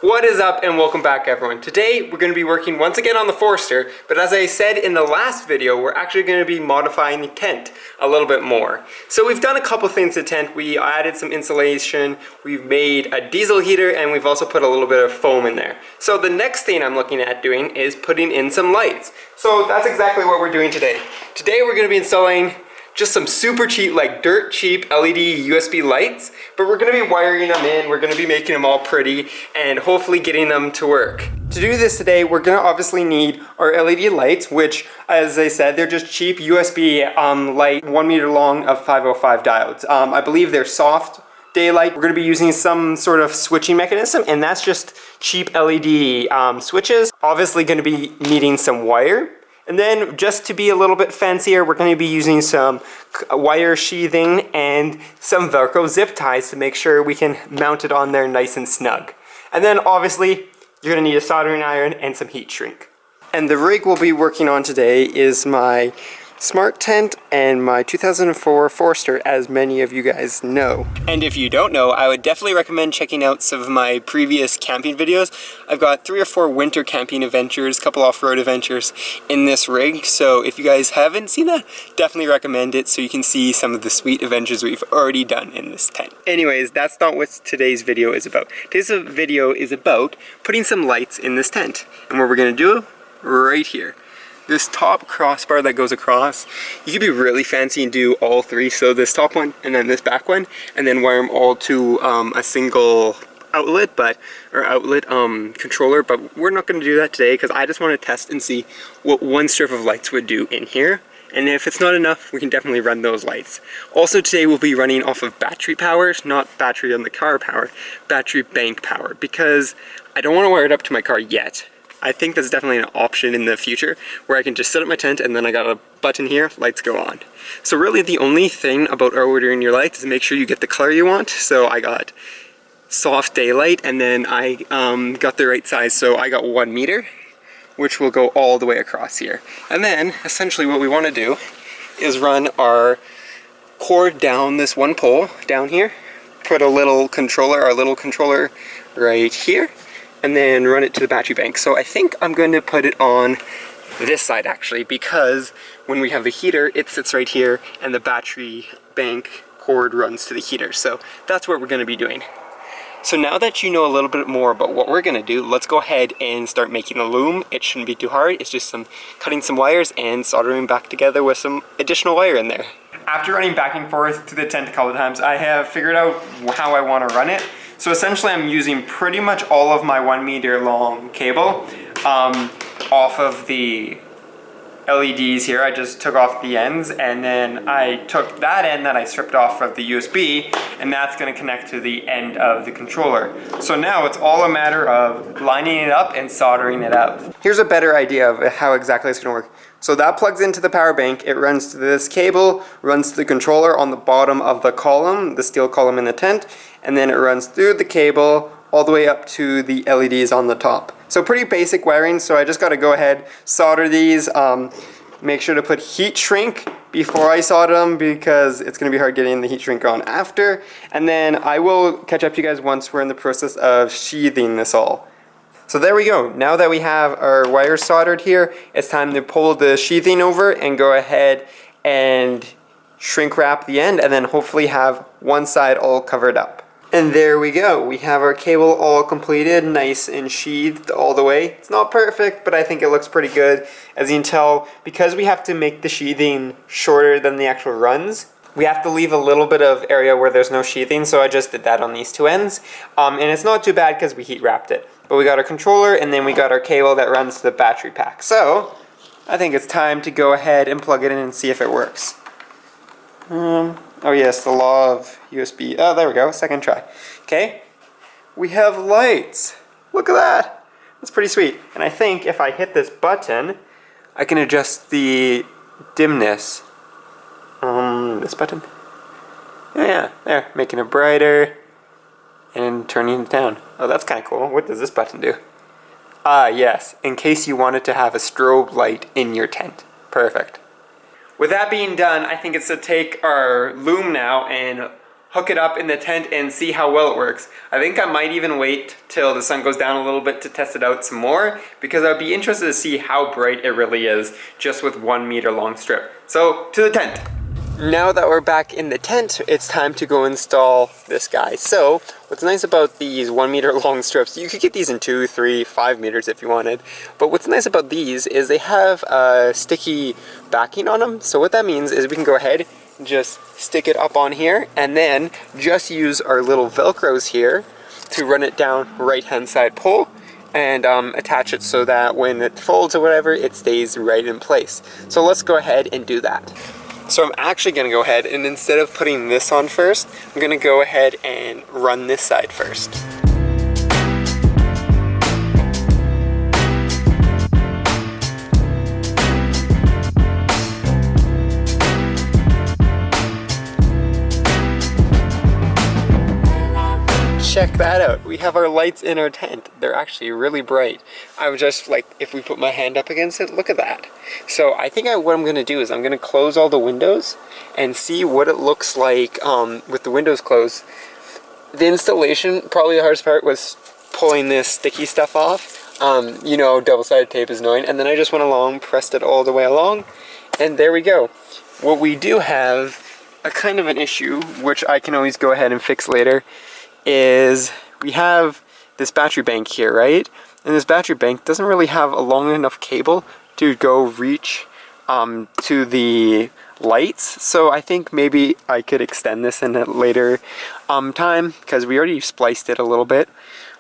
What is up and welcome back everyone. Today we're going to be working once again on the Forester, but as I said in the last video, we're actually going to be modifying the tent a little bit more. So we've done a couple things to the tent. We added some insulation, we've made a diesel heater, and we've also put a little bit of foam in there. So the next thing I'm looking at doing is putting in some lights. So that's exactly what we're doing today. Today we're going to be installing just some super cheap, like dirt cheap LED USB lights, but we're gonna be wiring them in, we're gonna be making them all pretty, and hopefully getting them to work. To do this today, we're gonna obviously need our LED lights, which, as I said, they're just cheap USB light, 1 meter long of 505 diodes. I believe they're soft daylight. We're gonna be using some sort of switching mechanism, and that's just cheap LED switches. Obviously gonna be needing some wire. And then just to be a little bit fancier, we're going to be using some wire sheathing and some Velcro zip ties to make sure we can mount it on there nice and snug. And then obviously you're going to need a soldering iron and some heat shrink. And the rig we'll be working on today is my smart tent and my 2004 Forester, as many of you guys know. And if you don't know, I would definitely recommend checking out some of my previous camping videos. I've got 3 or 4 winter camping adventures, a couple off-road adventures in this rig. So if you guys haven't seen that, definitely recommend it so you can see some of the sweet adventures we've already done in this tent. Anyways, that's not what today's video is about. Today's video is about putting some lights in this tent. And what we're gonna do right here. This top crossbar that goes across, you could be really fancy and do all 3. So this top one and then this back one, and then wire them all to a single outlet, controller. But we're not going to do that today because I just want to test and see what one strip of lights would do in here. And if it's not enough, we can definitely run those lights. Also today we'll be running off of battery power, not battery on the car power, battery bank power, because I don't want to wire it up to my car yet. I think that's definitely an option in the future where I can just set up my tent and then I got a button here, lights go on. So really the only thing about ordering your lights is make sure you get the color you want. So I got soft daylight, and then I got the right size. So I got 1 meter, which will go all the way across here. And then essentially what we want to do is run our cord down this one pole down here, put a little controller, our little controller right here, and then run it to the battery bank. So I think I'm going to put it on this side actually, because when we have the heater, it sits right here and the battery bank cord runs to the heater. So that's what we're going to be doing. So now that you know a little bit more about what we're going to do, let's go ahead and start making a loom. It shouldn't be too hard. It's just cutting some wires and soldering back together with some additional wire in there. After running back and forth to the tent a couple of times, I have figured out how I want to run it. So essentially I'm using pretty much all of my 1 meter long cable off of the LEDs here. I just took off the ends, and then I took that end that I stripped off of the USB, and that's going to connect to the end of the controller. So now it's all a matter of lining it up and soldering it out. Here's a better idea of how exactly it's going to work. So that plugs into the power bank, it runs to this cable, runs to the controller on the bottom of the column, the steel column in the tent, and then it runs through the cable all the way up to the LEDs on the top. So pretty basic wiring, so I just got to go ahead, solder these, make sure to put heat shrink before I solder them because it's going to be hard getting the heat shrink on after, and then I will catch up to you guys once we're in the process of sheathing this all. So there we go. Now that we have our wires soldered here, it's time to pull the sheathing over and go ahead and shrink wrap the end, and then hopefully have one side all covered up. And there we go. We have our cable all completed, nice and sheathed all the way. It's not perfect, but I think it looks pretty good. As you can tell, because we have to make the sheathing shorter than the actual runs, we have to leave a little bit of area where there's no sheathing, so I just did that on these 2 ends. And it's not too bad because we heat wrapped it. But we got our controller, and then we got our cable that runs to the battery pack. So I think it's time to go ahead and plug it in and see if it works. Oh yes, the law of USB. Oh, there we go, second try. Okay, we have lights. Look at that. That's pretty sweet. And I think if I hit this button, I can adjust the dimness. This button. Yeah, there, making it brighter and turning it down. Oh, that's kind of cool. What does this button do? Ah, yes, in case you wanted to have a strobe light in your tent. Perfect. With that being done, I think it's to take our loom now and hook it up in the tent and see how well it works. I think I might even wait till the sun goes down a little bit to test it out some more, because I'd be interested to see how bright it really is just with 1 meter long strip. So to the tent. Now that we're back in the tent, it's time to go install this guy. So what's nice about these 1 meter long strips, you could get these in 2, 3, 5 meters if you wanted, but what's nice about these is they have a sticky backing on them. So what that means is we can go ahead and just stick it up on here and then just use our little velcros here to run it down right hand side pole and attach it so that when it folds or whatever, it stays right in place. So let's go ahead and do that. So I'm actually going to go ahead and instead of putting this on first, I'm going to go ahead and run this side first. Check that out. We have our lights in our tent. They're actually really bright. I was just like, if we put my hand up against it, look at that. So I think what I'm going to do is I'm going to close all the windows and see what it looks like with the windows closed. The installation, probably the hardest part was pulling this sticky stuff off. You know, double-sided tape is annoying. And then I just went along, pressed it all the way along, and there we go. What we do have a kind of an issue, which I can always go ahead and fix later, is we have this battery bank here, right? And this battery bank doesn't really have a long enough cable to go reach to the lights. So I think maybe I could extend this in a later time, because we already spliced it a little bit.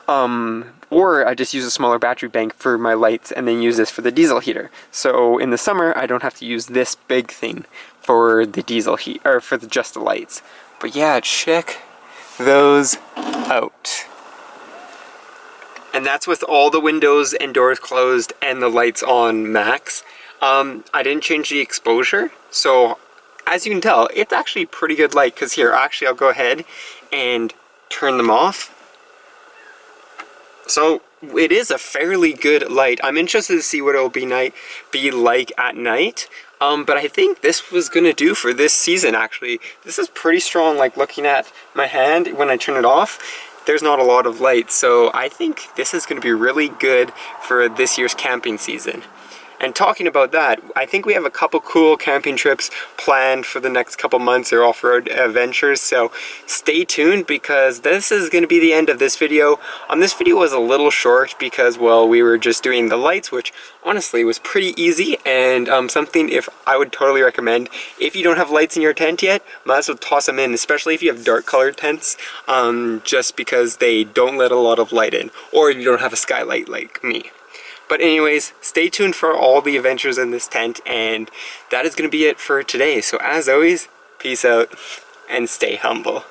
Or I just use a smaller battery bank for my lights and then use this for the diesel heater. So in the summer, I don't have to use this big thing for the diesel heat, or for just the lights. But yeah, check those out. And that's with all the windows and doors closed and the lights on max. I didn't change the exposure, so as you can tell, it's actually pretty good light. Because here, actually, I'll go ahead and turn them off. So it is a fairly good light. I'm interested to see what it'll be like at night. But I think this was gonna do for this season, actually. This is pretty strong, like looking at my hand when I turn it off, there's not a lot of light. So I think this is gonna be really good for this year's camping season. And talking about that, I think we have a couple cool camping trips planned for the next couple months, or off-road adventures, so stay tuned, because this is going to be the end of this video. This video was a little short because, well, we were just doing the lights, which honestly was pretty easy, and something if I would totally recommend. If you don't have lights in your tent yet, might as well toss them in, especially if you have dark colored tents, just because they don't let a lot of light in, or you don't have a skylight like me. But anyways, stay tuned for all the adventures in this tent, and that is going to be it for today. So as always, peace out and stay humble.